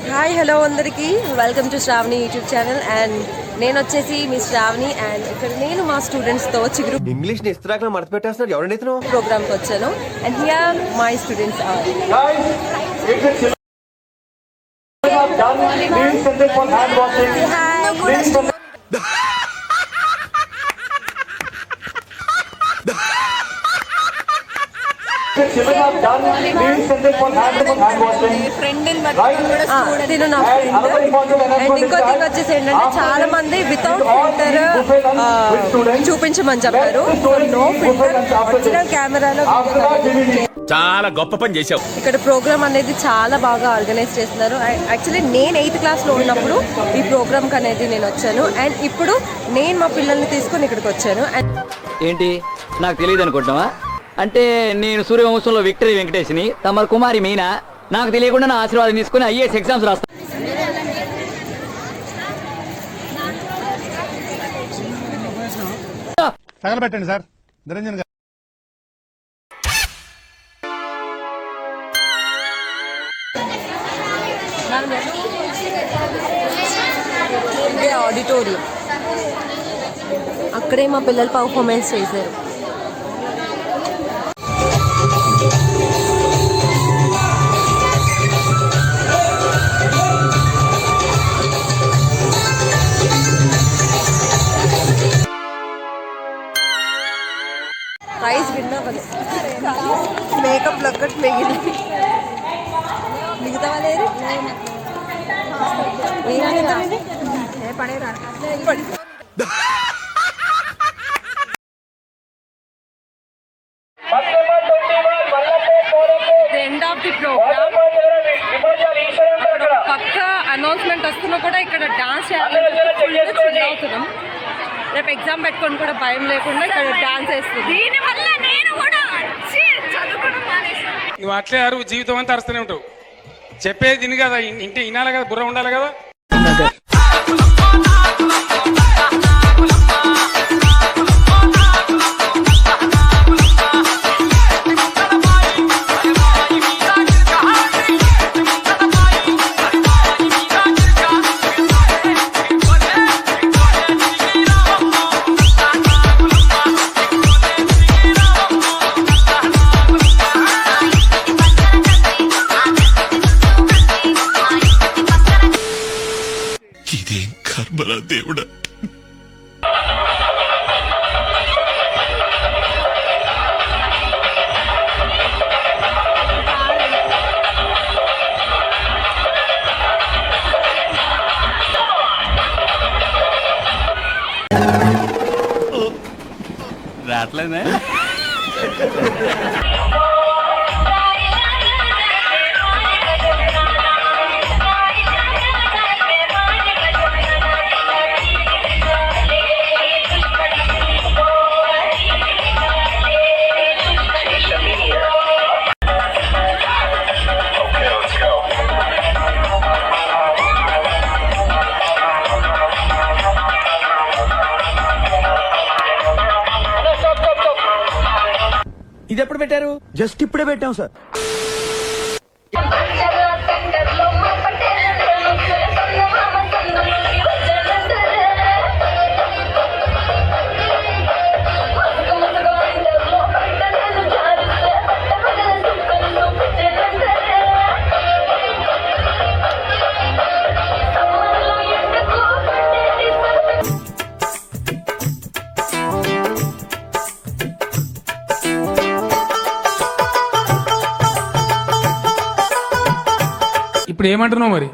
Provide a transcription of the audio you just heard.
Hi hello అందరికీ welcome to Sravani YouTube channel and నేను వచ్చేసి మీ శ్రావణి అండ్ ఇక్కడ నేను మా స్టూడెంట్స్తో చిగురు ఇంగ్లీష్ ని ఇస్త్రాకులో మడత పెట్టేస్తున్నాడు ఎవరండి ప్రోగ్రామ్కి వచ్చాను and here my students are తిను నా ఫ్రెండ్ అండ్ ఇంకో థింగ్ వచ్చేసి ఏంటంటే చాలా మంది వితౌట్ ఫిల్టర్ చూపించమని చెప్పారు. నో ఫిల్టర్ ఒరిజినల్ కెమెరాలో చాలా గొప్ప పని చేశావు. ఇక్కడ ప్రోగ్రామ్ అనేది చాలా బాగా ఆర్గనైజ్ చేస్తున్నారు. యాక్చువల్లీ నేను 8th క్లాస్లో ఉన్నప్పుడు ఈ ప్రోగ్రామ్కి అనేది నేను వచ్చాను అండ్ ఇప్పుడు నేను మా పిల్లల్ని తీసుకొని ఇక్కడికి వచ్చాను. ఏంటి నాకు తెలియదు అనుకుంటున్నావా? అంటే నేను సూర్యవంశంలో విక్టరీ వెంకటేష్ని, తమ కుమారి మీనా. నాకు తెలియకుండా నా ఆశీర్వాదం తీసుకుని ఐఏఎస్ ఎగ్జామ్స్ రాస్తాను. తగలబెట్టండి సార్ నిరంజన్ గారు. ఆడిటోరియం అక్కడే మా పిల్లలు పర్ఫార్మెన్స్ చేశారు. ప్రైజ్ విన్నవలే మేకప్ లొక్కటి మిగిలింది. మిగతా వాళ్ళేరు ఎండ్ ఆఫ్ ది ప్రోగ్రామ్. పక్క అనౌన్స్మెంట్ వస్తున్నా కూడా ఇక్కడ డాన్స్ చేయాలని అవుతున్నాం. రేపు ఎగ్జామ్ పెట్టుకొని కూడా భయం లేకుండా ఇక్కడ డాన్స్ వేస్తుంది. నువ్వు అట్లే అరువు జీవితం అంతా అరుస్తూనే ఉంటావు. చెప్పేది తిని కదా, ఇంటి వినాలి కదా, బుర్ర ఉండాలి కదా. ఇదేం కర్మలా దేవుడా. రావట్లేదే. ఇది ఎప్పుడు పెట్టారు? జస్ట్ ఇప్పుడే పెట్టాం సార్. ఇప్పుడు ఏమంటున్నావు మరి?